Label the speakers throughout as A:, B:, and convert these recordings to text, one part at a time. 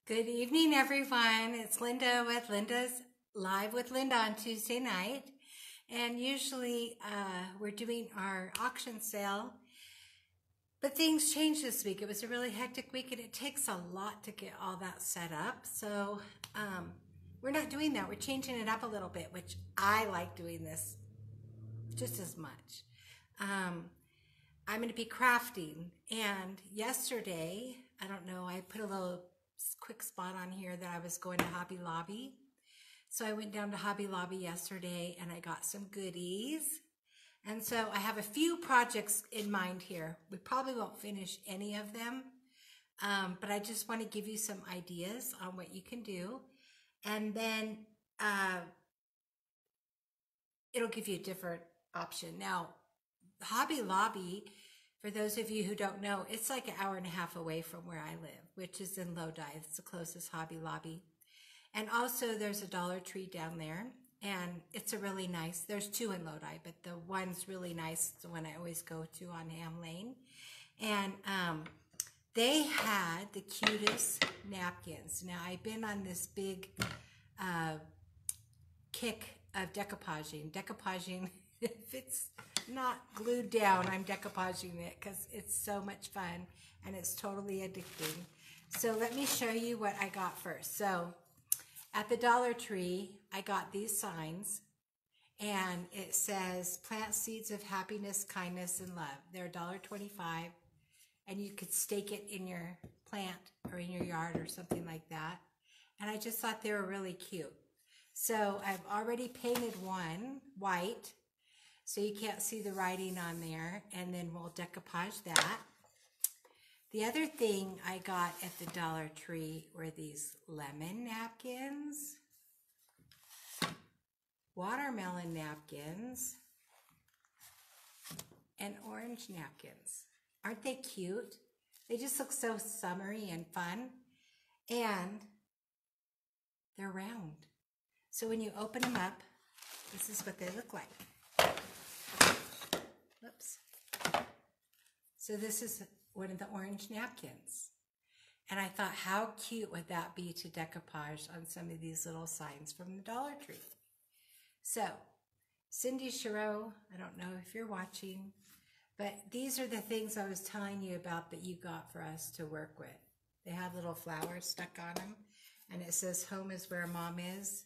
A: Good evening, everyone. It's Linda with Linda's Live with Linda on Tuesday night. And usually we're doing our auction sale, but things changed this week. It was a really hectic week and it takes a lot to get all that set up. So we're not doing that. We're changing it up a little bit, which I like doing this just as much. I'm going to be crafting. And yesterday, I don't know, I put a little quick spot on here that I was going to Hobby Lobby. So I went down to Hobby Lobby yesterday and I got some goodies. And so I have a few projects in mind here. We probably won't finish any of them, but I just want to give you some ideas on what you can do. And then it'll give you a different option. Now, Hobby Lobby, for those of you who don't know, it's like an hour and a half away from where I live, which is in Lodi. It's the closest Hobby Lobby. And also there's a Dollar Tree down there, and it's a really nice, there's two in Lodi, but the one's really nice, the one I always go to on Ham Lane. And they had the cutest napkins. Now, I've been on this big kick of decoupaging. Decoupaging, if it's not glued down, I'm decoupaging it because it's so much fun and it's totally addicting. So let me show you what I got first. So at the Dollar Tree, I got these signs and it says plant seeds of happiness, kindness, and love. They're $1.25 and you could stake it in your plant or in your yard or something like that. And I just thought they were really cute. So I've already painted one white, so you can't see the writing on there, and then we'll decoupage that. The other thing I got at the Dollar Tree were these lemon napkins, watermelon napkins, and orange napkins. Aren't they cute? They just look so summery and fun, and they're round. So when you open them up, this is what they look like. Whoops. So this is one of the orange napkins. And I thought, how cute would that be to decoupage on some of these little signs from the Dollar Tree? So, Cindy Chereau, I don't know if you're watching, but these are the things I was telling you about that you got for us to work with. They have little flowers stuck on them, and it says, home is where mom is.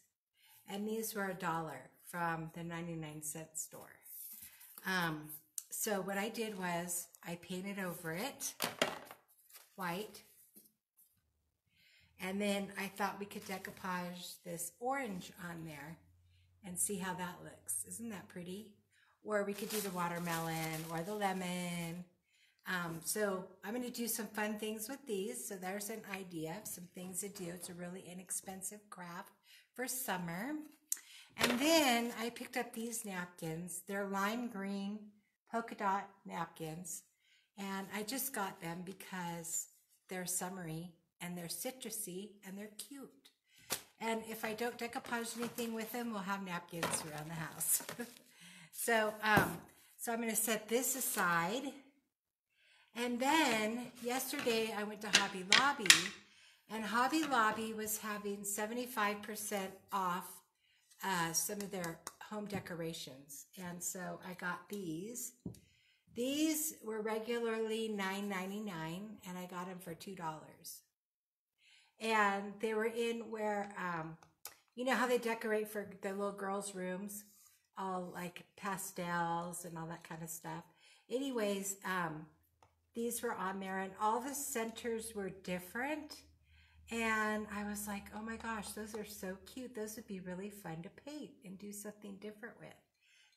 A: And these were $1 from the 99-cent store. So what I did was I painted over it white. And then I thought we could decoupage this orange on there and see how that looks. Isn't that pretty? Or we could do the watermelon or the lemon. So I'm going to do some fun things with these. So there's an idea of some things to do. It's a really inexpensive craft for summer. And then I picked up these napkins. They're lime green polka dot napkins. And I just got them because they're summery and they're citrusy and they're cute. And if I don't decoupage anything with them, we'll have napkins around the house. So I'm going to set this aside. And then yesterday I went to Hobby Lobby, and Hobby Lobby was having 75% off some of their home decorations. And so I got these. These were regularly $9.99, and I got them for $2. And they were in where, you know how they decorate for the little girls' rooms? All like pastels and all that kind of stuff. Anyways, these were on there, and all the centers were different. And I was like, oh my gosh, those are so cute. Those would be really fun to paint and do something different with.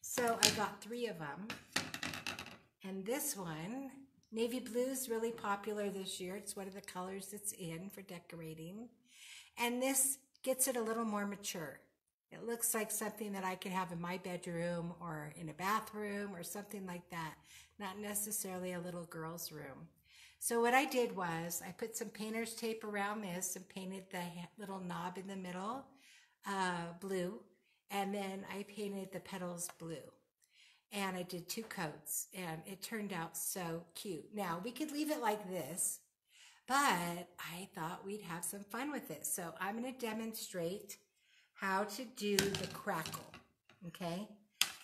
A: So I got 3 of them. And this one, navy blue, is really popular this year. It's one of the colors that's in for decorating. And this gets it a little more mature. It looks like something that I could have in my bedroom or in a bathroom or something like that. Not necessarily a little girl's room. So what I did was I put some painter's tape around this and painted the little knob in the middle blue. And then I painted the petals blue. And I did 2 coats, and it turned out so cute. Now, we could leave it like this, but I thought we'd have some fun with it. So I'm going to demonstrate how to do the crackle, okay?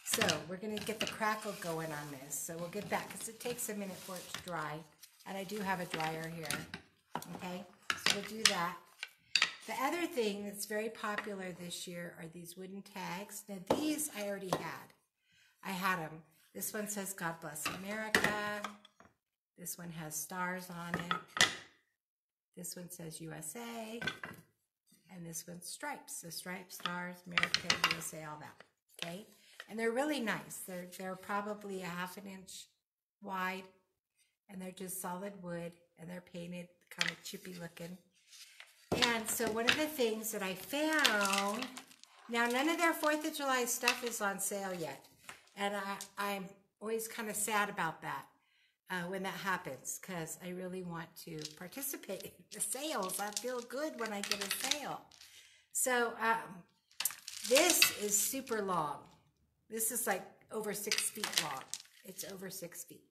A: So we're going to get the crackle going on this. So we'll get that because it takes a minute for it to dry. And I do have a dryer here, okay? So we'll do that. The other thing that's very popular this year are these wooden tags. Now these I already had. I had them. This one says God Bless America. This one has stars on it. This one says USA. And this one's stripes. So stripes, stars, America, USA, all that. Okay? And they're really nice. They're probably a 1/2 inch wide. And they're just solid wood. And they're painted kind of chippy looking. And so one of the things that I found, now none of their 4th of July stuff is on sale yet. And I'm always kind of sad about that when that happens because I really want to participate in the sales. I feel good when I get a sale. So this is super long. This is like over 6 feet long. It's over 6 feet.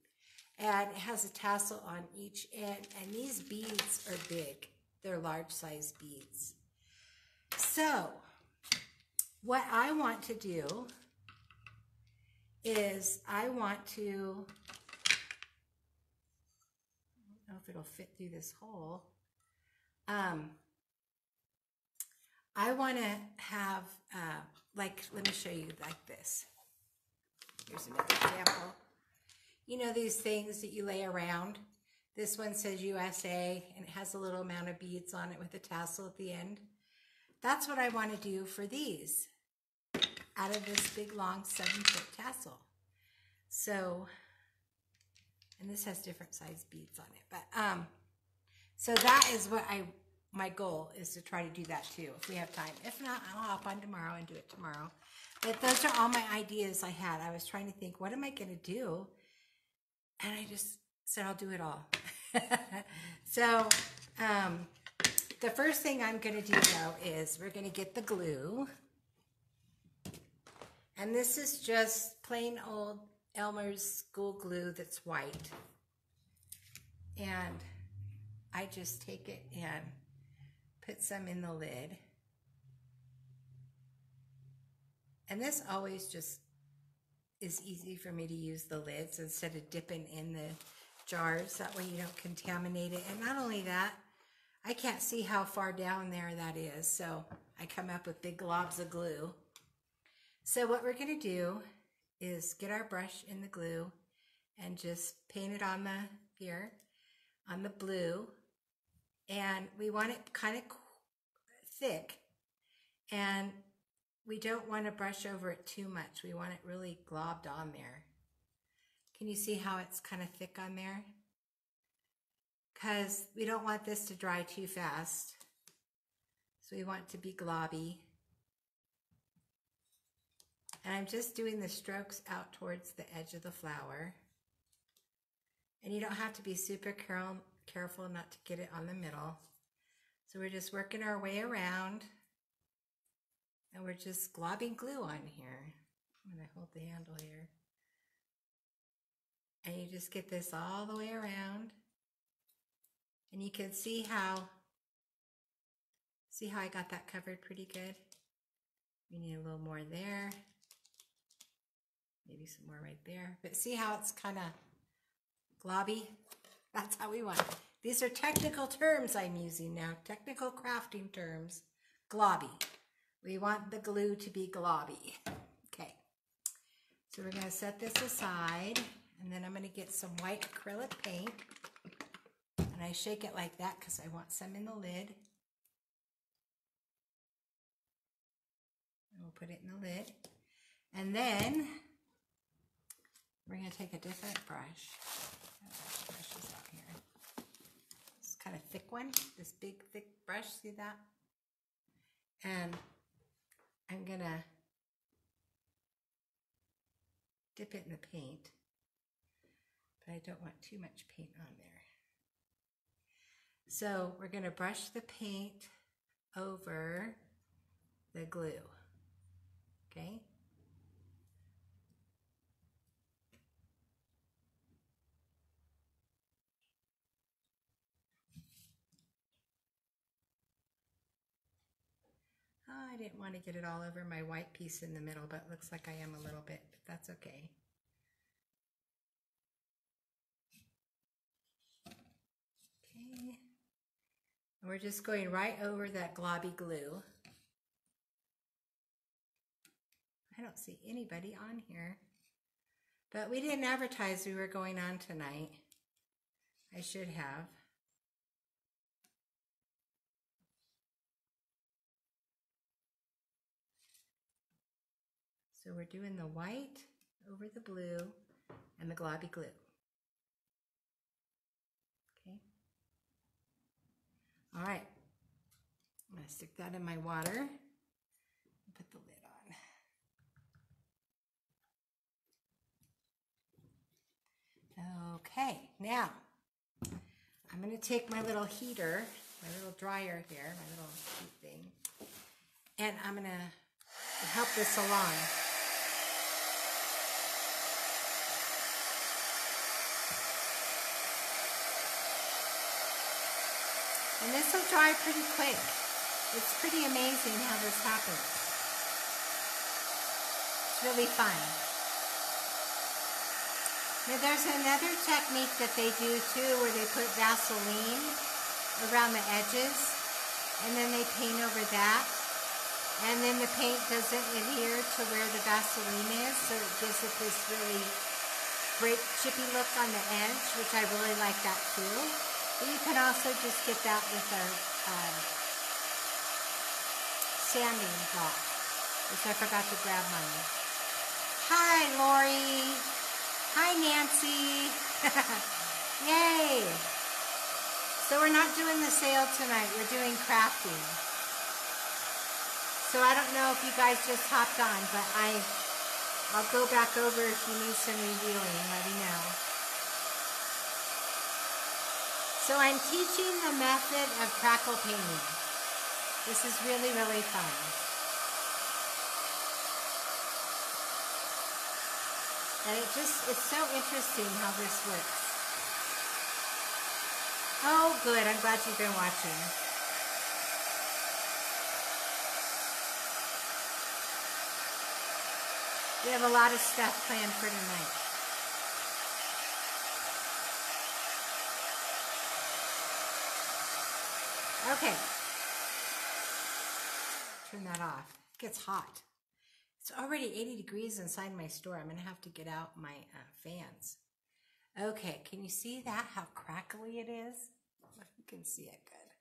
A: And it has a tassel on each end. And these beads are big. They're large size beads. So what I want to do is I want to, I don't know if it'll fit through this hole. I want to have, like, let me show you like this. Here's another example. You know these things that you lay around? This one says USA, and it has a little amount of beads on it with a tassel at the end. That's what I want to do for these out of this big, long 7-foot tassel. So, and this has different size beads on it. But, so that is what my goal is to try to do that too, if we have time. If not, I'll hop on tomorrow and do it tomorrow. But those are all my ideas I had. I was trying to think, what am I going to do? And I just said, I'll do it all. So, the first thing I'm going to do though is we're going to get the glue. And this is just plain old Elmer's school glue that's white. And I just take it and put some in the lid. And this always just is easy for me to use the lids instead of dipping in the jars. That way you don't contaminate it. And not only that, I can't see how far down there that is. So I come up with big globs of glue. So what we're going to do is get our brush in the glue and just paint it on the blue. And we want it kind of thick. And we don't want to brush over it too much. We want it really globbed on there. Can you see how it's kind of thick on there? Because we don't want this to dry too fast. So we want it to be globby. And I'm just doing the strokes out towards the edge of the flower. And you don't have to be super careful not to get it on the middle. So we're just working our way around. And we're just globbing glue on here. I'm going to hold the handle here. And you just get this all the way around. And you can see how I got that covered pretty good. We need a little more there. Maybe some more right there. But see how it's kind of globby? That's how we want it. These are technical terms I'm using now. Technical crafting terms. Globby. We want the glue to be globby. Okay. So we're going to set this aside. And then I'm going to get some white acrylic paint. And I shake it like that because I want some in the lid. And we'll put it in the lid. And then we're going to take a different brush. I have brushes out here. This kind of thick one. This big, thick brush. See that? And I'm going to dip it in the paint. But I don't want too much paint on there. So we're going to brush the paint over the glue. Okay? I didn't want to get it all over my white piece in the middle, but it looks like I am a little bit, but that's okay. Okay. And we're just going right over that globby glue. I don't see anybody on here, but we didn't advertise we were going on tonight. I should have. So we're doing the white over the blue and the globby glue. Okay. All right. I'm going to stick that in my water and put the lid on. Okay, now I'm going to take my little heater, my little dryer here, my little heat thing, and I'm going to help this along. And this will dry pretty quick. It's pretty amazing how this happens. It's really fun. Now there's another technique that they do too where they put Vaseline around the edges and then they paint over that. And then the paint doesn't adhere to where the Vaseline is, so it gives it this really great chippy look on the edge, which I really like that too. But you can also just get that with a sanding block, which I forgot to grab mine. Hi, Lori. Hi, Nancy. Yay. So we're not doing the sale tonight. We're doing crafting. So I don't know if you guys just hopped on, but I'll go back over if you need some reviewing. Let me know. So I'm teaching the method of crackle painting. This is really, really fun. And it's so interesting how this works. Oh, good. I'm glad you've been watching. We have a lot of stuff planned for tonight. Okay, turn that off. It gets hot. It's already 80 degrees inside my store. I'm going to have to get out my fans. Okay, can you see that, how crackly it is? You can see it good.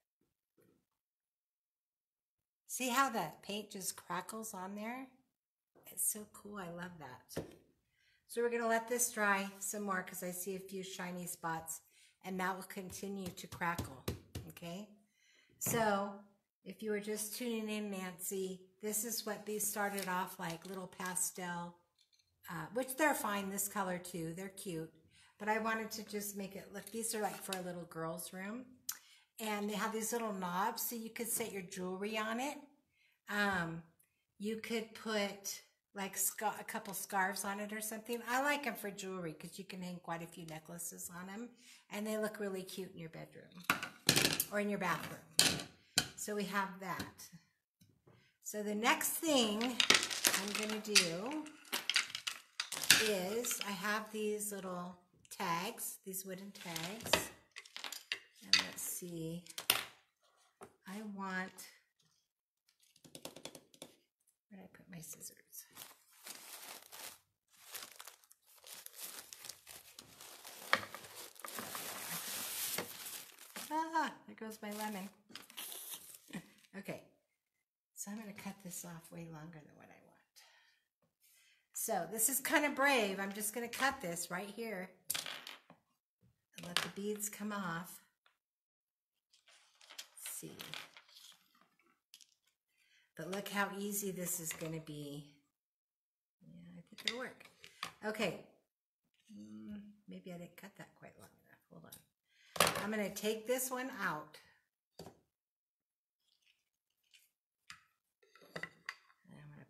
A: See how that paint just crackles on there? It's so cool. I love that. So we're going to let this dry some more because I see a few shiny spots, and that will continue to crackle, okay? So, if you were just tuning in, Nancy, this is what these started off like, little pastel, which they're fine, this color too, they're cute. But I wanted to just make it look, these are like for a little girl's room. And they have these little knobs so you could set your jewelry on it. You could put like a couple scarves on it or something. I like them for jewelry because you can hang quite a few necklaces on them. And they look really cute in your bedroom or in your bathroom. So we have that. So the next thing I'm going to do is I have these little tags, these wooden tags. And let's see. I want, where did I put my scissors? Ah, there goes my lemon. Okay, so I'm going to cut this off way longer than what I want. So this is kind of brave. I'm just going to cut this right here and let the beads come off. Let's see. But look how easy this is going to be. Yeah, I think it'll work. Okay, maybe I didn't cut that quite long enough. Hold on. I'm going to take this one out.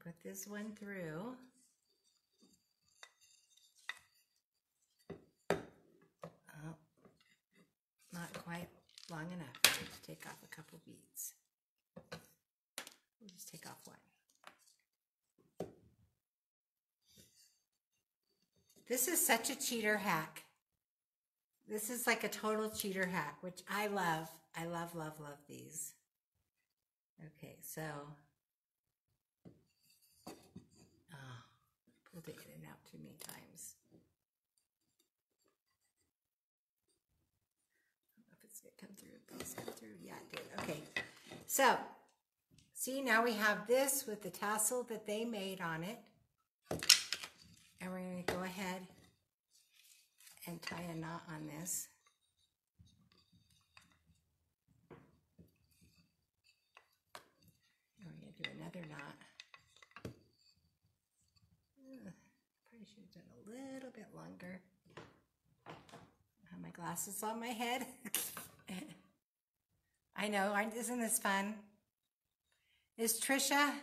A: Put this one through. Oh, not quite long enough. I need to take off a couple beads. We'll just take off one. This is such a cheater hack. This is like a total cheater hack, which I love. I love, love, love these. Okay, so, pulled it in and out too many times. I don't know if it's going to come through. Please come through. Yeah, it did. Okay, so, see, now we have this with the tassel that they made on it. And we're going to go ahead and tie a knot on this. And we're going to do another knot. Probably should have done a little bit longer. I have my glasses on my head. I know, isn't this fun? Is Trisha?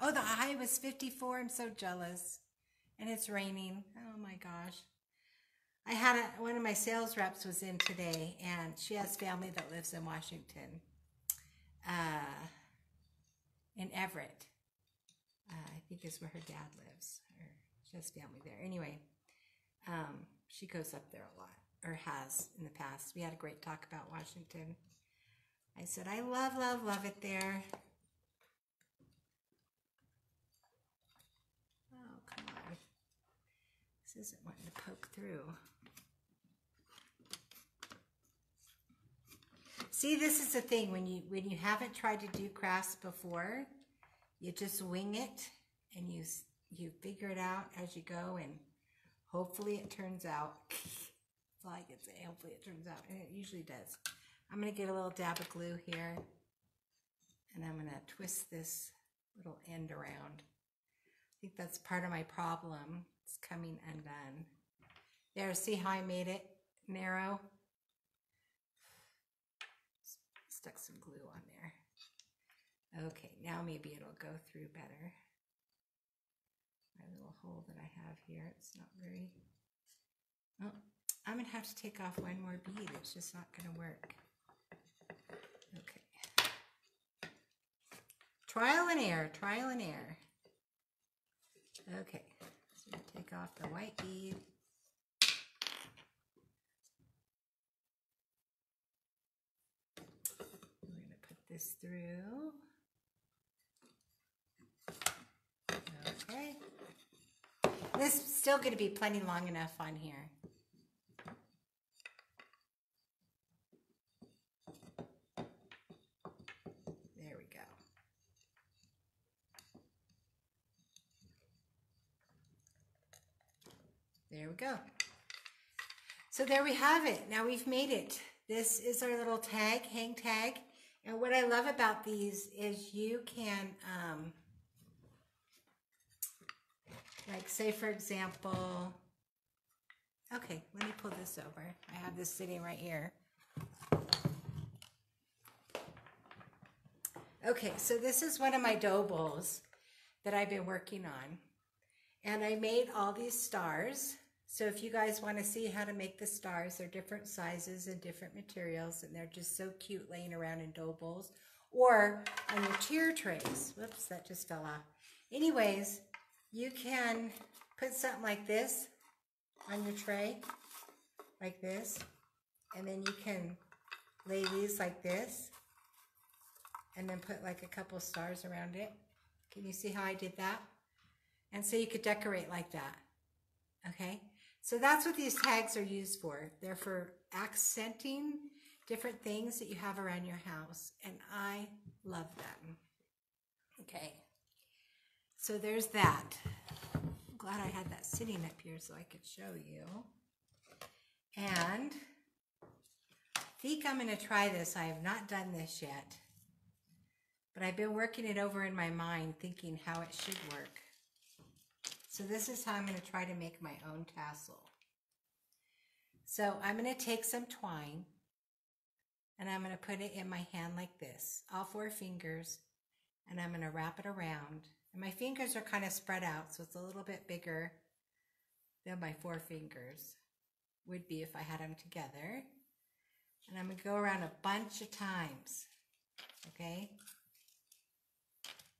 A: Oh, the high was 54. I'm so jealous. And it's raining. Oh my gosh. I had one of my sales reps was in today, and she has family that lives in Washington, in Everett. I think is where her dad lives. Or she has family there. Anyway, she goes up there a lot, or has in the past. We had a great talk about Washington. I said, I love, love, love it there. Oh, come on. This isn't wanting to poke through. See, this is the thing, when you haven't tried to do crafts before, you just wing it and you figure it out as you go, and hopefully it turns out. That's all I can say. Hopefully it turns out, and it usually does. I'm going to get a little dab of glue here, and I'm going to twist this little end around. I think that's part of my problem. It's coming undone. There, see how I made it narrow? Stuck some glue on there. Okay, now maybe it'll go through better. My little hole that I have here, it's not very... Oh, I'm going to have to take off one more bead. It's just not going to work. Okay. Trial and error, trial and error. Okay, so I'm going to take off the white bead. We're going to put this through. Okay. This is still going to be plenty long enough on here. There we go. There we go. So there we have it. Now we've made it. This is our little tag, hang tag. And what I love about these is you can, like say for example, okay, let me pull this over. I have this sitting right here. Okay, so this is one of my dough bowls that I've been working on. And I made all these stars. So if you guys want to see how to make the stars, they're different sizes and different materials, and they're just so cute laying around in dough bowls or on your tier trays. Whoops, that just fell off. Anyways, you can put something like this on your tray, like this, and then you can lay these like this, and then put like a couple stars around it. Can you see how I did that? And so you could decorate like that, okay? So that's what these tags are used for. They're for accenting different things that you have around your house, and I love them. Okay, so there's that. I'm glad I had that sitting up here so I could show you. And I think I'm gonna try this. I have not done this yet, but I've been working it over in my mind, thinking how it should work. So this is how I'm going to try to make my own tassel. So I'm going to take some twine and I'm going to put it in my hand like this, all 4 fingers, and I'm going to wrap it around. And my fingers are kind of spread out, so it's a little bit bigger than my 4 fingers would be if I had them together. And I'm going to go around a bunch of times, okay?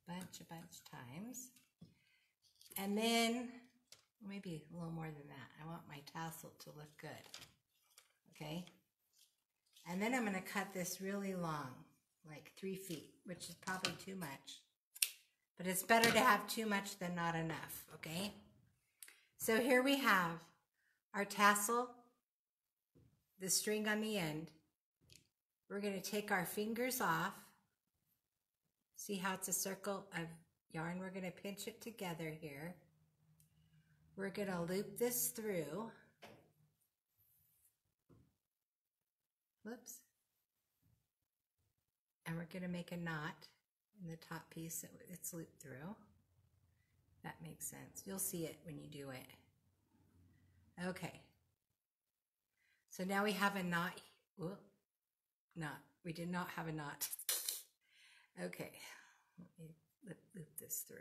A: bunch times. And then, maybe a little more than that. I want my tassel to look good. Okay? And then I'm going to cut this really long, like 3 feet, which is probably too much. But it's better to have too much than not enough, okay? So here we have our tassel, the string on the end. We're going to take our fingers off. See how it's a circle of yarn? We're going to pinch it together here. We're going to loop this through. Whoops. And we're going to make a knot in the top piece that it's looped through. That makes sense. You'll see it when you do it. Okay. So now we have a knot. Whoop. Knot. We did not have a knot. Okay. Let me loop this through.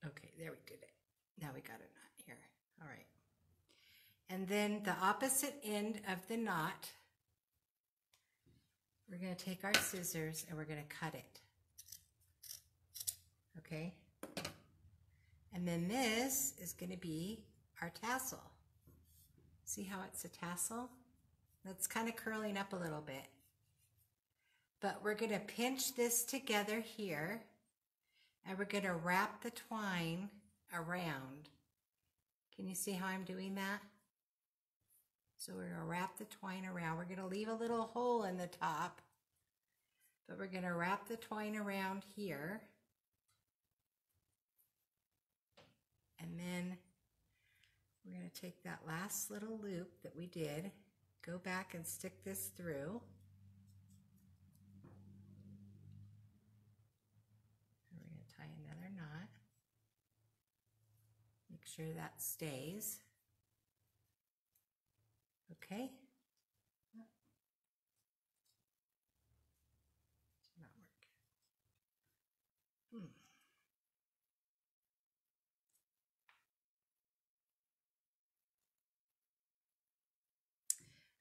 A: Okay, there we did it. Now we got a knot here. All right. And then the opposite end of the knot, we're going to take our scissors and we're going to cut it. Okay? And then this is going to be our tassel. See how it's a tassel? That's kind of curling up a little bit. But we're going to pinch this together here. And we're going to wrap the twine around. Can you see how I'm doing that? So we're going to wrap the twine around. We're going to leave a little hole in the top. But we're going to wrap the twine around here. And then we're going to take that last little loop that we did, go back and stick this through. Another knot. Make sure that stays. Okay. Did not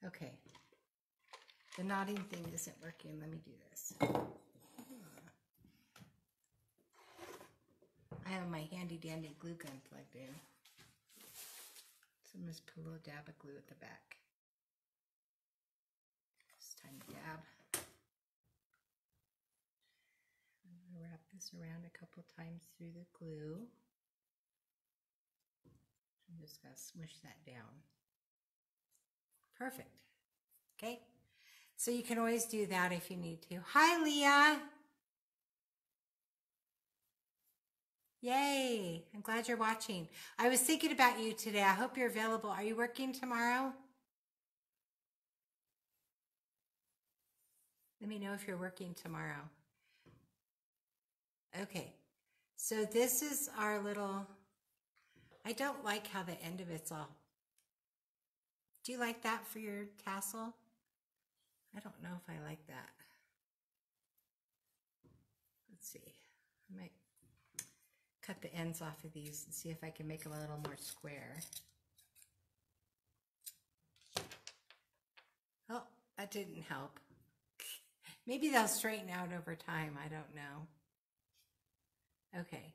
A: work. Okay. The knotting thing isn't working. Let me do this. I have my handy dandy glue gun plugged in. So I'm just put a little dab of glue at the back. Just tiny dab. I'm going to wrap this around a couple times through the glue. I'm just going to smush that down. Perfect. Okay. So you can always do that if you need to. Hi, Leah. Yay, I'm glad you're watching. I was thinking about you today. I hope you're available. Are you working tomorrow? Let me know if you're working tomorrow. Okay, so this is our little, I don't like how the end of it's all. Do you like that for your tassel? I don't know if I like that. Let's see, I might cut the ends off of these and see if I can make them a little more square. Oh, that didn't help. Maybe they'll straighten out over time. I don't know. Okay.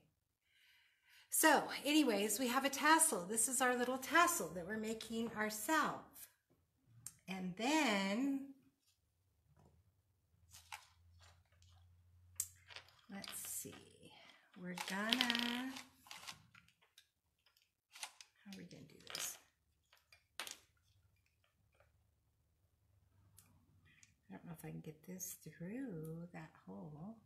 A: So anyways, we have a tassel. This is our little tassel that we're making ourselves. And then, let's see. We're gonna, how are we gonna do this? I don't know if I can get this through that hole.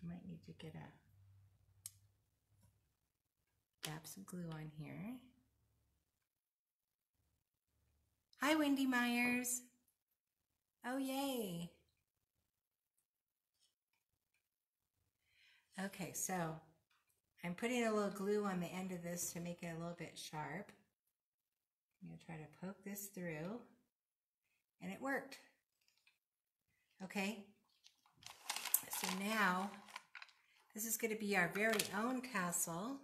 A: I might need to get dab some glue on here. Hi, Wendy Myers. Oh, yay. Okay, so I'm putting a little glue on the end of this to make it a little bit sharp. I'm going to try to poke this through, and it worked. Okay, so now this is going to be our very own tassel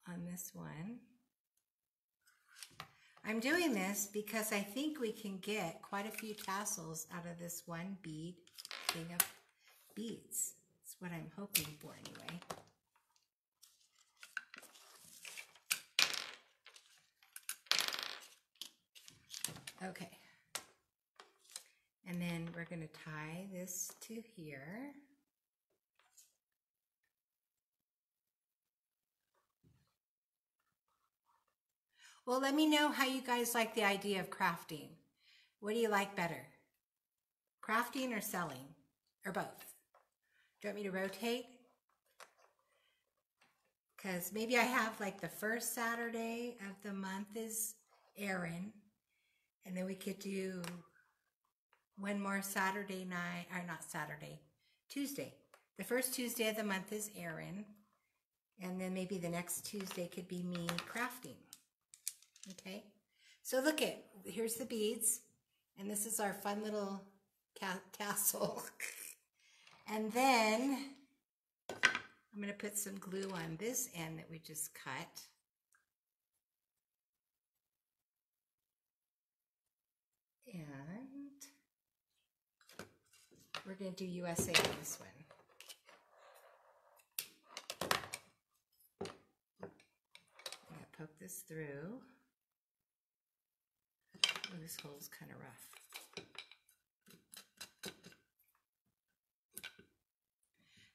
A: on this one. I'm doing this because I think we can get quite a few tassels out of this one bead thing of beads. That's what I'm hoping for anyway. Okay. And then we're going to tie this to here. Well, let me know how you guys like the idea of crafting. What do you like better? Crafting or selling? Or both? Do you want me to rotate? Because maybe I have like the first Saturday of the month is Aaron. And then we could do one more Saturday night, or not Saturday, Tuesday. The first Tuesday of the month is Aaron. And then maybe the next Tuesday could be me crafting. Okay, so look at, here's the beads, and this is our fun little tassel. And then I'm going to put some glue on this end that we just cut. And we're going to do USA on this one. I'm going to poke this through. Oh, this hole's kind of rough.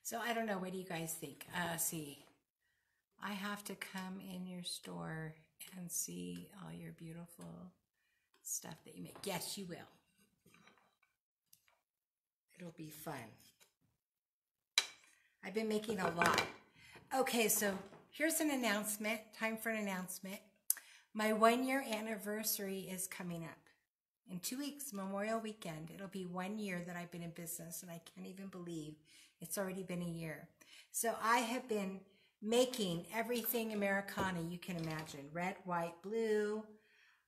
A: So I don't know, what do you guys think? See, I have to come in your store and see all your beautiful stuff that you make. Yes, you will. It'll be fun. I've been making a lot. Okay, so here's an announcement. Time for an announcement. My 1-year anniversary is coming up. In 2 weeks, Memorial Weekend. It'll be 1 year that I've been in business, and I can't even believe it's already been a year. So I have been making everything Americana you can imagine. Red, white, blue.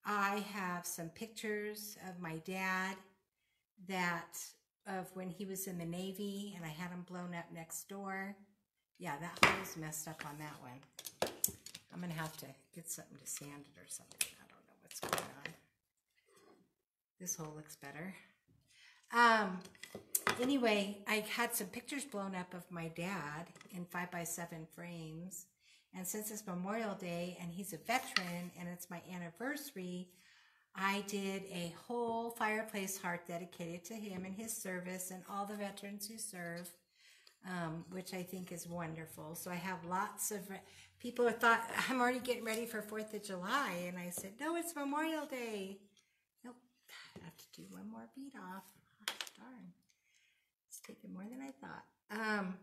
A: I have some pictures of my dad of when he was in the Navy, and I had him blown up next door. Yeah, that hole's messed up on that one. I'm going to have to get something to sand it or something. I don't know what's going on. This hole looks better. Anyway, I had some pictures blown up of my dad in 5x7 frames. And since it's Memorial Day and he's a veteran and it's my anniversary, I did a whole fireplace heart dedicated to him and his service and all the veterans who serve. Which I think is wonderful. So I have lots of people who thought I'm already getting ready for 4th of July, and I said, no, it's Memorial Day. Nope, I have to do one more bead off. Oh, darn, it's taking more than I thought.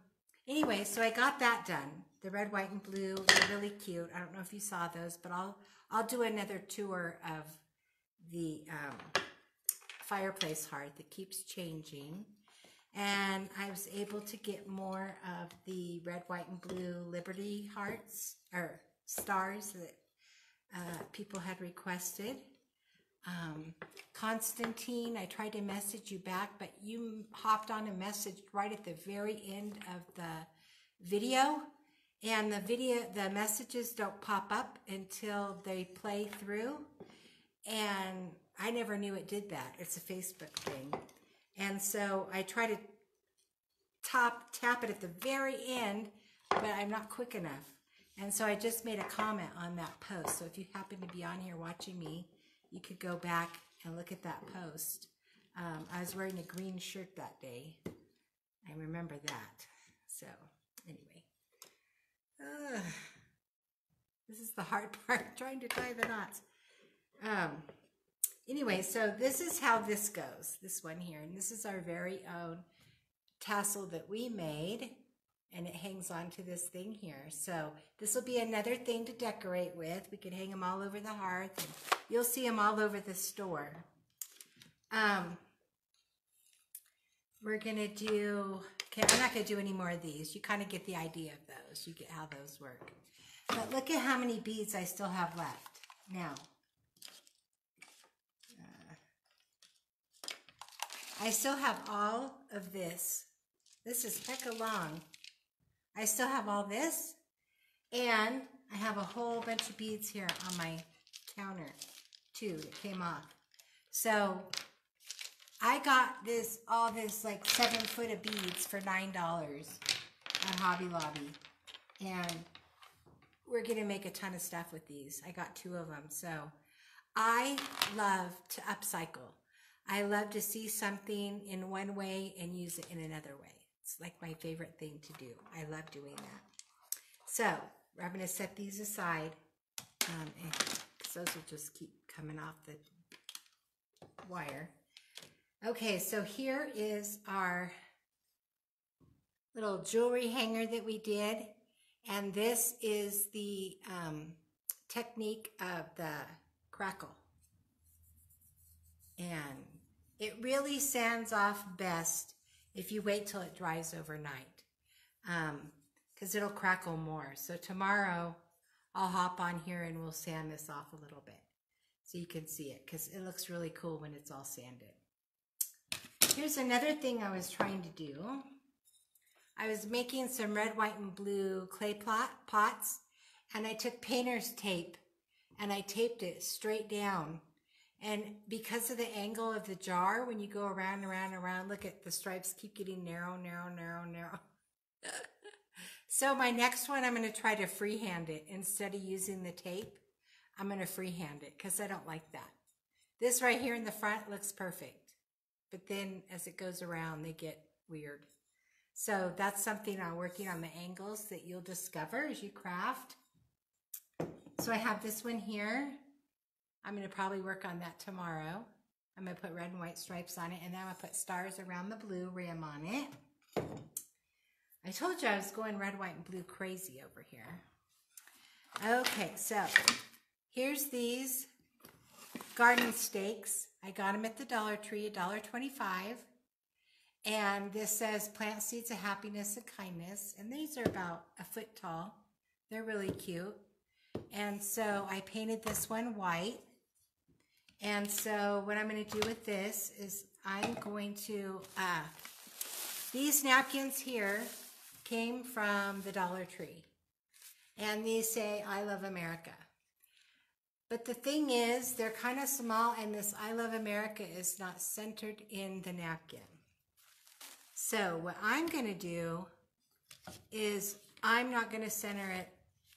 A: Anyway, so I got that done. The red, white, and blue, they're really cute. I don't know if you saw those, but I'll do another tour of the fireplace heart that keeps changing. And I was able to get more of the red, white, and blue Liberty hearts, or stars that people had requested. Constantine, I tried to message you back, but you hopped on and messaged right at the very end of the video. And the messages don't pop up until they play through. And I never knew it did that. It's a Facebook thing. And so I try to tap it at the very end, but I'm not quick enough. And so I just made a comment on that post. So if you happen to be on here watching me, you could go back and look at that post. I was wearing a green shirt that day. I remember that. So anyway, this is the hard part, trying to tie the knots. Anyway, so this is how this goes, this one here. And this is our very own tassel that we made. And it hangs on to this thing here. So this will be another thing to decorate with. We could hang them all over the hearth. And you'll see them all over the store. We're going to do, okay, I'm not going to do any more of these. You kind of get the idea of those. You get how those work. But look at how many beads I still have left. Now, I still have all of this. This is hecka long. I still have all this, and I have a whole bunch of beads here on my counter too that came off. So I got all this like 7 foot of beads for $9 at Hobby Lobby, and we're gonna make a ton of stuff with these. I got 2 of them. So I love to upcycle. I love to see something in one way and use it in another way. It's like my favorite thing to do. I love doing that. So I'm going to set these aside. And those will just keep coming off the wire. Okay, so here is our little jewelry hanger that we did. And this is the technique of the Crackle. And it really sands off best if you wait till it dries overnight, because it'll crackle more. So tomorrow I'll hop on here and we'll sand this off a little bit so you can see it, because it looks really cool when it's all sanded. Here's another thing I was trying to do. I was making some red, white, and blue clay pots, and I took painter's tape and I taped it straight down. And because of the angle of the jar, when you go around, around, around, look at the stripes keep getting narrow, narrow, narrow, narrow. So my next one, I'm going to try to freehand it. Instead of using the tape, I'm going to freehand it because I don't like that. This right here in the front looks perfect. But then as it goes around, they get weird. So that's something I'm working on, the angles that you'll discover as you craft. So I have this one here. I'm going to probably work on that tomorrow. I'm going to put red and white stripes on it, and then I'm going to put stars around the blue rim on it. I told you I was going red, white, and blue crazy over here. Okay, so here's these garden stakes. I got them at the Dollar Tree, $1.25. And this says plant seeds of happiness and kindness. And these are about a foot tall. They're really cute. And so I painted this one white. And so what I'm going to do with this is I'm going to, these napkins here came from the Dollar Tree. And these say, I love America. But the thing is, they're kind of small, and this I love America is not centered in the napkin. So what I'm going to do is I'm not going to center it.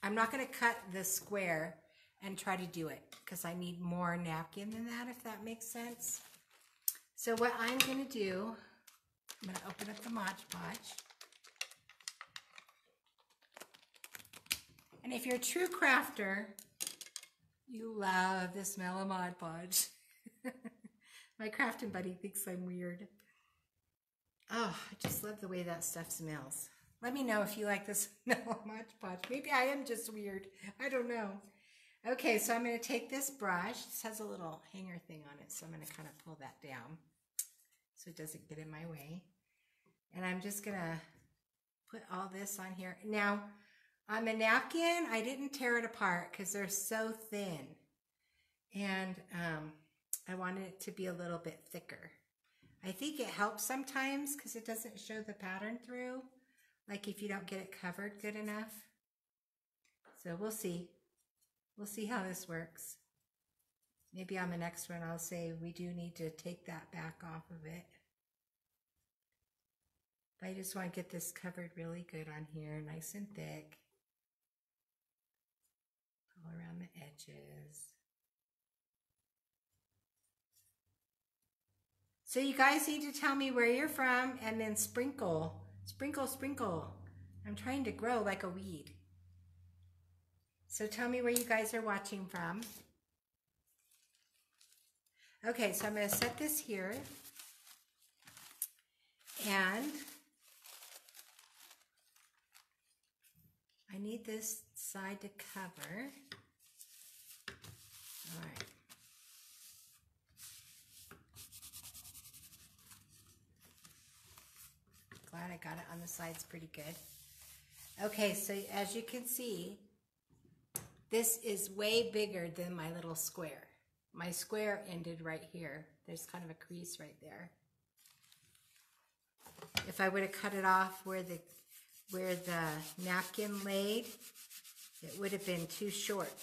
A: I'm not going to cut the square and try to do it because I need more napkin than that, if that makes sense. So what I'm going to do, I'm going to open up the Mod Podge. And if you're a true crafter, you love the smell of Mod Podge. My crafting buddy thinks I'm weird. Oh, I just love the way that stuff smells. Let me know if you like the smell of Mod Podge. Maybe I am just weird. I don't know. Okay, so I'm going to take this brush. This has a little hanger thing on it, so I'm going to kind of pull that down so it doesn't get in my way. And I'm just going to put all this on here. Now, on the napkin, I didn't tear it apart because they're so thin. And I wanted it to be a little bit thicker. I think it helps sometimes because it doesn't show the pattern through, like if you don't get it covered good enough. So we'll see. We'll see how this works. Maybe on the next one I'll say we do need to take that back off of it. But I just want to get this covered really good on here, nice and thick. All around the edges. So you guys need to tell me where you're from and then sprinkle. Sprinkle, sprinkle. I'm trying to grow like a weed. So tell me where you guys are watching from. Okay, so I'm going to set this here. And I need this side to cover. All right. Glad I got it on the sides pretty good. Okay, so as you can see, this is way bigger than my little square. My square ended right here. There's kind of a crease right there. If I would have cut it off where the napkin laid, it would have been too short.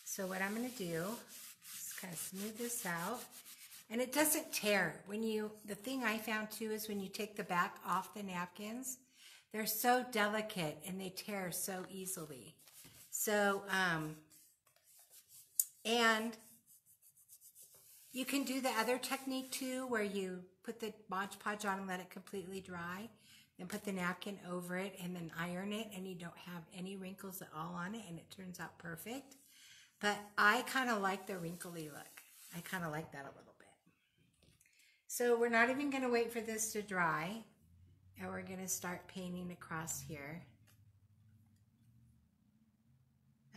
A: So what I'm going to do is kind of smooth this out. And it doesn't tear. The thing I found too is when you take the back off the napkins, they're so delicate and they tear so easily. So, and you can do the other technique too, where you put the Mod Podge on and let it completely dry, then put the napkin over it and then iron it, and you don't have any wrinkles at all on it, and it turns out perfect. But I kind of like the wrinkly look. I kind of like that a little bit. So we're not even going to wait for this to dry, and we're going to start painting across here.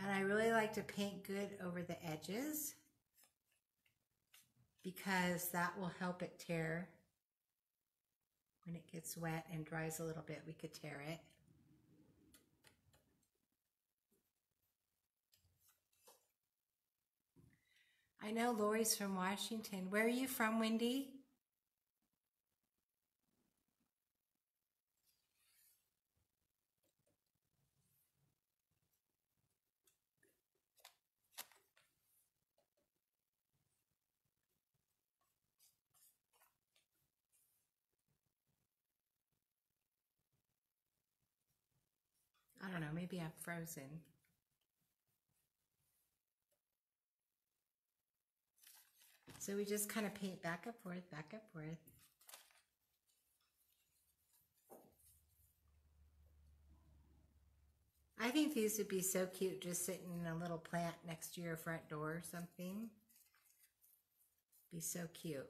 A: And I really like to paint good over the edges because that will help it tear. When it gets wet and dries a little bit, we could tear it. I know Lori's from Washington. Where are you from, Wendy? I don't know, maybe I'm frozen. So we just kind of paint back and forth, back and forth. I think these would be so cute just sitting in a little plant next to your front door or something. Be so cute.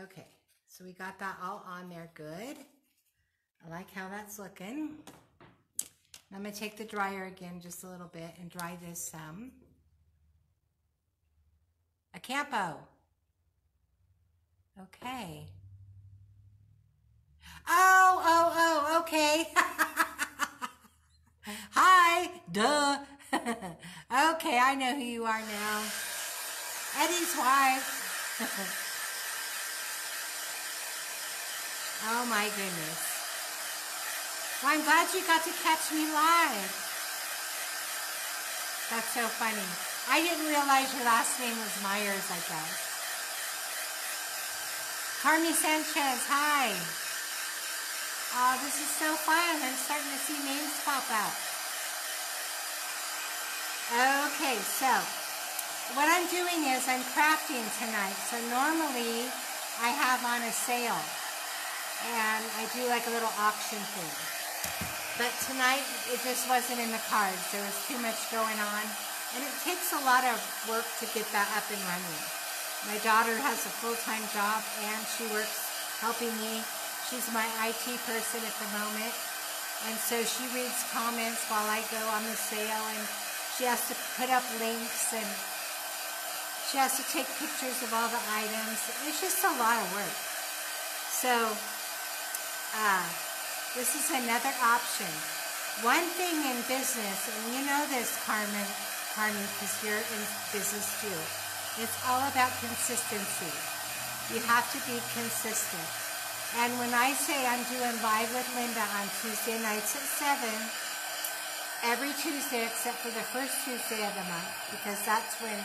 A: Okay, so we got that all on there good. I like how that's looking. I'm going to take the dryer again just a little bit and dry this some. A campo. Okay. Oh, okay. Hi, duh. Okay, I know who you are now. Eddie's wife. Oh my goodness. Well, I'm glad you got to catch me live. That's so funny. I didn't realize your last name was Myers, I guess. Carmi Sanchez, hi. Oh, this is so fun. I'm starting to see names pop up. Okay, so what I'm doing is I'm crafting tonight. So normally I have on a sale and I do like a little auction thing. But tonight it just wasn't in the cards. There was too much going on. And it takes a lot of work to get that up and running. My daughter has a full-time job and she works helping me. She's my IT person at the moment. And so she reads comments while I go on the sale, and she has to put up links and she has to take pictures of all the items. It's just a lot of work. So this is another option. One thing in business, and you know this, Carmi, because you're in business too, it's all about consistency. You have to be consistent. And when I say I'm doing Live with Linda on Tuesday nights at 7, every Tuesday except for the first Tuesday of the month, because that's when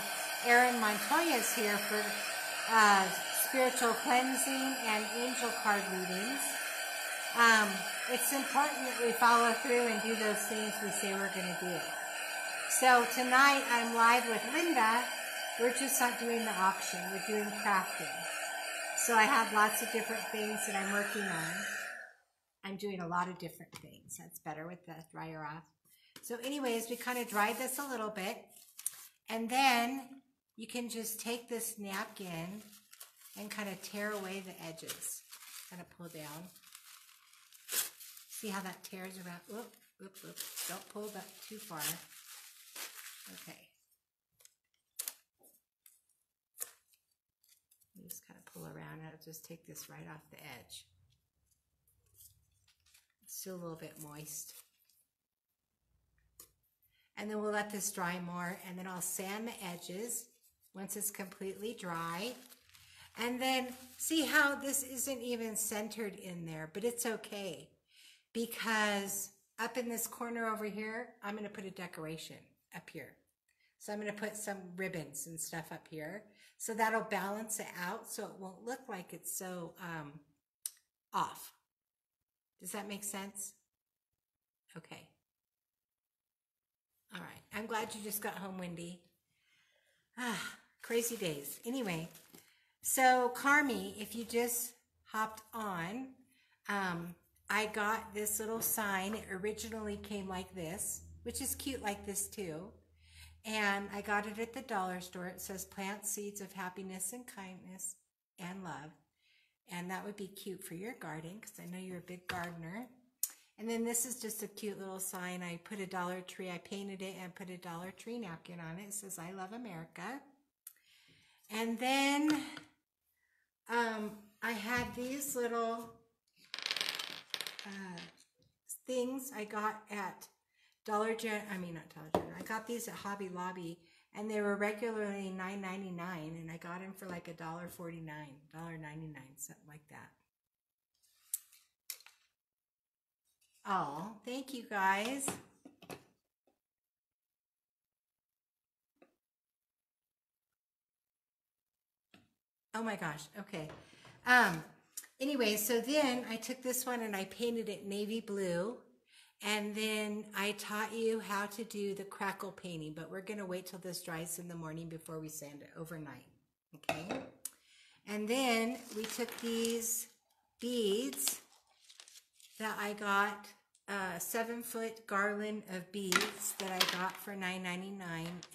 A: Erin Montoya is here for spiritual cleansing and angel card readings. It's important that we follow through and do those things we say we're going to do. So tonight I'm live with Linda. We're just not doing the auction. We're doing crafting. So I have lots of different things that I'm working on. I'm doing a lot of different things. That's better with the dryer off. So anyways, we kind of dried this a little bit. And then you can just take this napkin and kind of tear away the edges. Kind of pull down. See how that tears around? Whoop, whoop, whoop. Don't pull that too far. Okay. You just kind of pull around and I'll just take this right off the edge. still a little bit moist. And then we'll let this dry more, and then I'll sand the edges once it's completely dry. And then see how this isn't even centered in there, but it's okay, because up in this corner over here, I'm going to put a decoration up here. So I'm going to put some ribbons and stuff up here. So that'll balance it out so it won't look like it's so off. Does that make sense? Okay. All right. I'm glad you just got home, Wendy. Crazy days. Anyway, so Carmi, if you just hopped on, I got this little sign. It originally came like this, which is cute like this too. And I got it at the dollar store. It says plant seeds of happiness and kindness and love. And that would be cute for your garden, because I know you're a big gardener. And then this is just a cute little sign. I put a Dollar Tree, I painted it and put a Dollar Tree napkin on it. It says, I love America. And then I had these little things I got at I got these at Hobby Lobby, and they were regularly $9.99, and I got them for like $1.49, $1.99, something like that. Oh, thank you guys. Oh my gosh, okay. Anyway, so then I took this one and I painted it navy blue. And then I taught you how to do the crackle painting, but we're going to wait till this dries in the morning before we sand it overnight. Okay. And then we took these beads that I got, a 7-foot garland of beads that I got for $9.99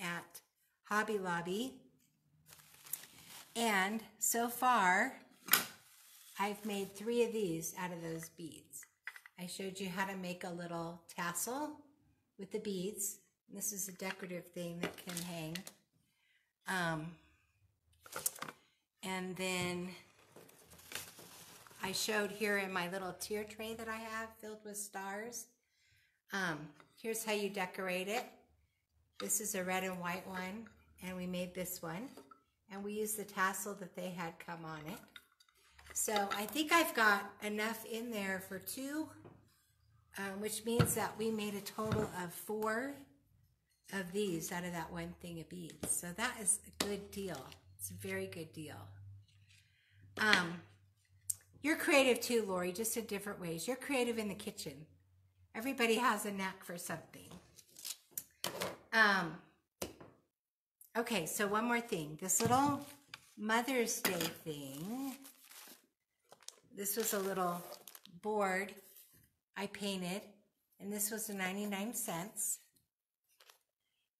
A: at Hobby Lobby. And so far, I've made 3 of these out of those beads. I showed you how to make a little tassel with the beads. This is a decorative thing that can hang. And then I showed here in my little tier tray that I have filled with stars. Here's how you decorate it. This is a red and white one, and we made this one. And we used the tassel that they had come on it. So I think I've got enough in there for 2, which means that we made a total of 4 of these out of that one thing of beads. So that is a good deal. It's a very good deal. You're creative too, Lori, just in different ways. You're creative in the kitchen. Everybody has a knack for something. Okay, so one more thing. This little Mother's Day thing, this was a little board I painted, and this was 99 cents.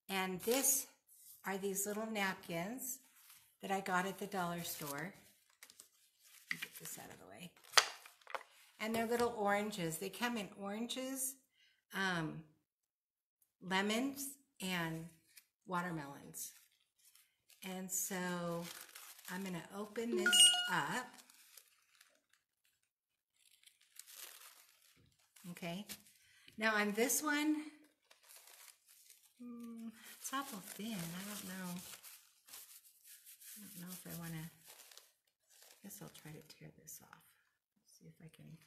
A: And this are these little napkins that I got at the dollar store. Let me get this out of the way. And they're little oranges. They come in oranges, lemons, and watermelons. And so I'm going to open this up. Okay. Now on this one, it's awful thin. I don't know if I want to. I guess I'll try to tear this off. Let's see if I can.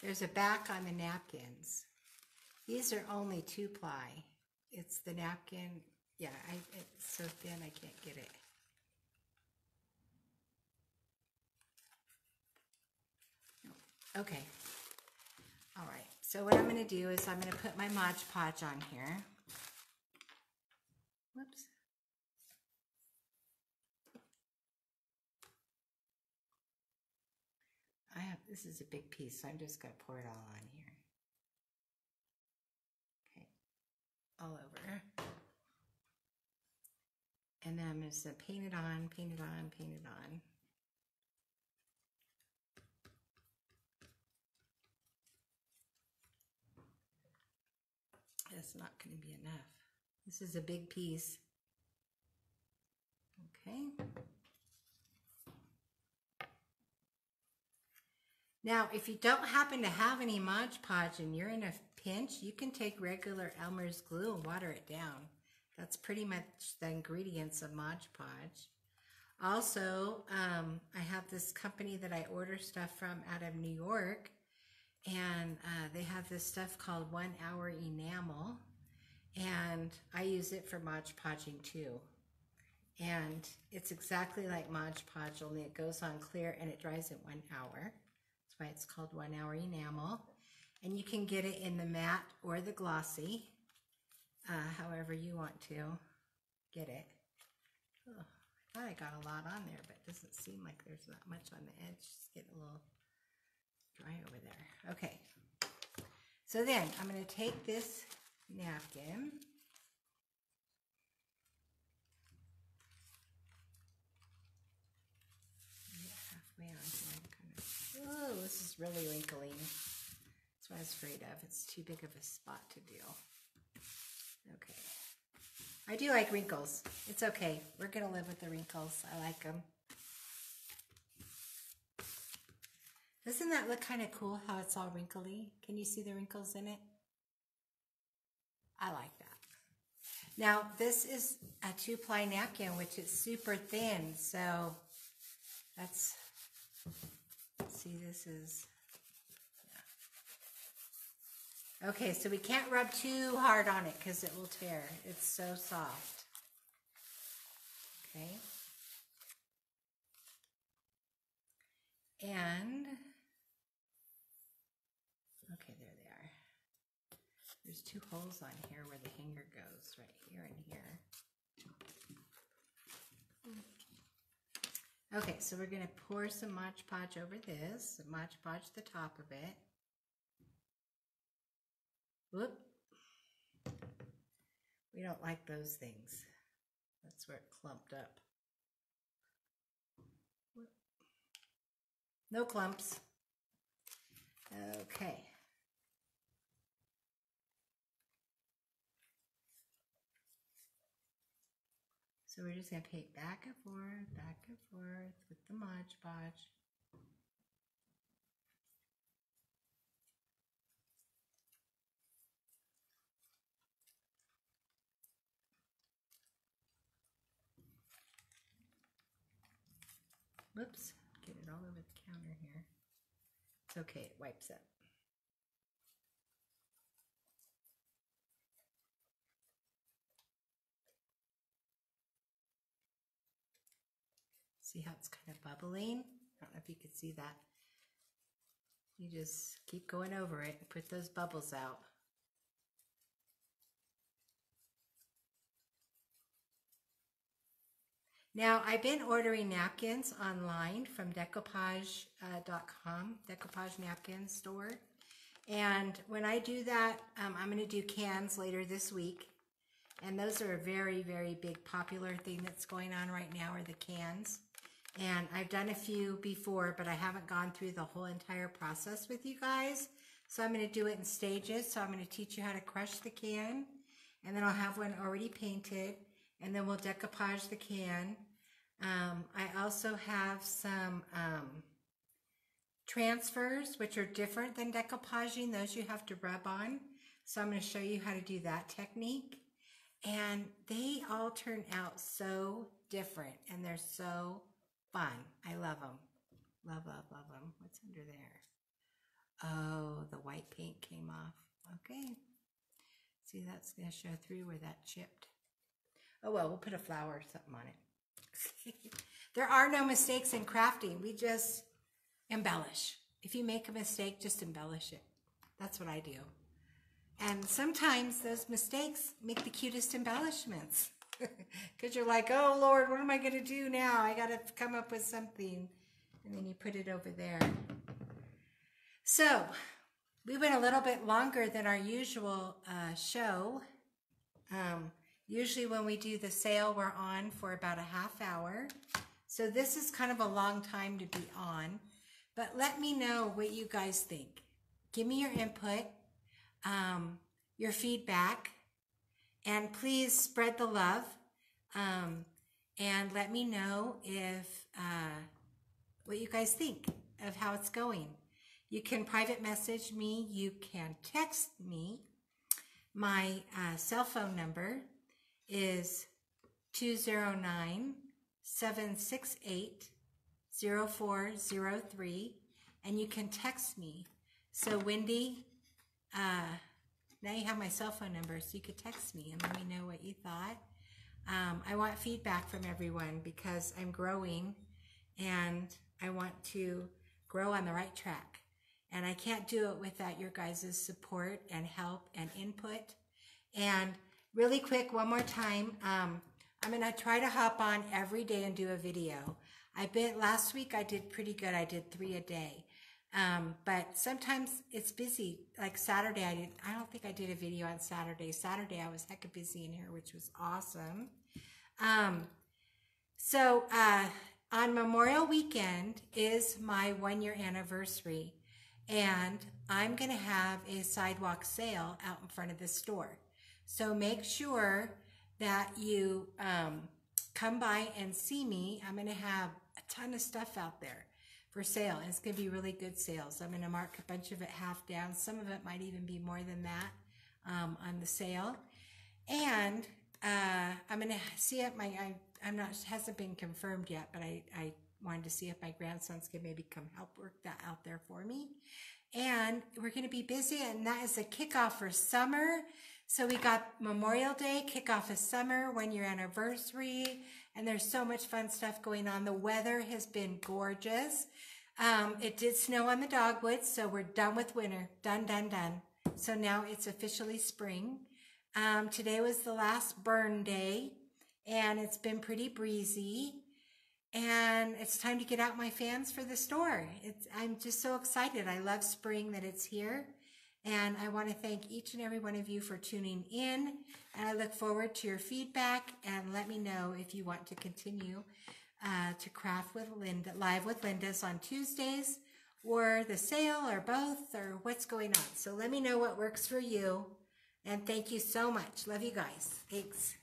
A: There's a back on the napkins. These are only 2-ply. It's the napkin. Yeah, it's so thin I can't get it. Okay. All right. So what I'm going to do is I'm going to put my Mod Podge on here. Whoops. This is a big piece, so I'm just going to pour it all on here. Okay. All over. And then I'm just going to paint it on, paint it on, paint it on. That's not going to be enough. This is a big piece. Okay. Now, if you don't happen to have any Mod Podge and you're in a pinch, you can take regular Elmer's glue and water it down. That's pretty much the ingredients of Mod Podge. Also, I have this company that I order stuff from out of New York, and they have this stuff called 1 Hour Enamel, and I use it for Mod Podging too. And it's exactly like Mod Podge, only it goes on clear and it dries in 1 hour. That's why it's called 1 Hour Enamel. And you can get it in the matte or the glossy, however you want to get it. Oh, I thought I got a lot on there, but it doesn't seem like there's that much on the edge. It's getting a little dry over there. Okay. So then I'm going to take this napkin. Halfway on here. Oh, this is really wrinkly. That's what I was afraid of. It's too big of a spot to do. Okay. I do like wrinkles. It's okay. We're going to live with the wrinkles. I like them. Doesn't that look kind of cool how it's all wrinkly? Can you see the wrinkles in it? I like that. Now, this is a 2-ply napkin, which is super thin. So that's, see, this is, yeah. Okay, so we can't rub too hard on it because it will tear. It's so soft. Okay. And, okay, there they are. There's 2 holes on here where the hanger goes, right here and here. Okay, so we're going to pour some Mod Podge over this, Mod Podge the top of it. Whoop. We don't like those things. That's where it clumped up. Whoop. No clumps. Okay. So we're just going to paint back and forth with the Mod Podge. Whoops, get it all over the counter here. It's okay, it wipes up. See how it's kind of bubbling? I don't know if you could see that. You just keep going over it and put those bubbles out. Now, I've been ordering napkins online from Decoupage.com, Decoupage napkin store. And when I do that, I'm going to do cans later this week. And those are a very, very big popular thing that's going on right now are the cans. And I've done a few before, but I haven't gone through the whole entire process with you guys. So I'm going to do it in stages. So I'm going to teach you how to crush the can. And then I'll have one already painted. And then we'll decoupage the can. I also have some transfers, which are different than decoupaging. Those you have to rub on. So I'm going to show you how to do that technique. And they all turn out so different. And they're so fun. I love them. Love, love, love them. What's under there? Oh, the white paint came off. Okay. See, that's going to show through where that chipped. Oh, well, we'll put a flower or something on it. There are no mistakes in crafting. We just embellish. If you make a mistake, just embellish it. That's what I do. And sometimes those mistakes make the cutest embellishments. Because you're like, oh, Lord, what am I going to do now? I got to come up with something. And then you put it over there. So, we went a little bit longer than our usual show. Usually when we do the sale, we're on for about a half hour. So this is kind of a long time to be on. But let me know what you guys think. Give me your input, your feedback, and please spread the love. and let me know if what you guys think of how it's going. You can private message me. You can text me. My cell phone number is 209-768-0403, and you can text me. So Wendy, now you have my cell phone number, so you could text me and let me know what you thought. I want feedback from everyone because I'm growing and I want to grow on the right track. And I can't do it without your guys' support and help and input. And really quick, one more time, I'm going to try to hop on every day and do a video. Last week I did pretty good. I did 3 a day. But sometimes it's busy. Like Saturday, I don't think I did a video on Saturday. Saturday I was hecka busy in here, which was awesome. So on Memorial Weekend is my 1-year anniversary, and I'm going to have a sidewalk sale out in front of the store. So make sure that you come by and see me. I'm going to have a ton of stuff out there for sale, and it's going to be really good sales. I'm going to mark a bunch of it half down. Some of it might even be more than that on the sale. And I'm going to see if hasn't been confirmed yet, but I wanted to see if my grandsons could maybe come help work that out there for me. And we're going to be busy, and that is a kickoff for summer. So we got Memorial Day, kickoff of summer, 1-year anniversary, and there's so much fun stuff going on. The weather has been gorgeous. It did snow on the dogwoods, so we're done with winter. Done, done, done. So now it's officially spring. Today was the last burn day, and it's been pretty breezy. And it's time to get out my fans for the store. I'm just so excited. I love spring, that it's here. And I want to thank each and every one of you for tuning in. And I look forward to your feedback. And let me know if you want to continue to craft with Linda, live with Linda's on Tuesdays, or the sale, or both, or what's going on. So let me know what works for you. And thank you so much. Love you guys. Thanks.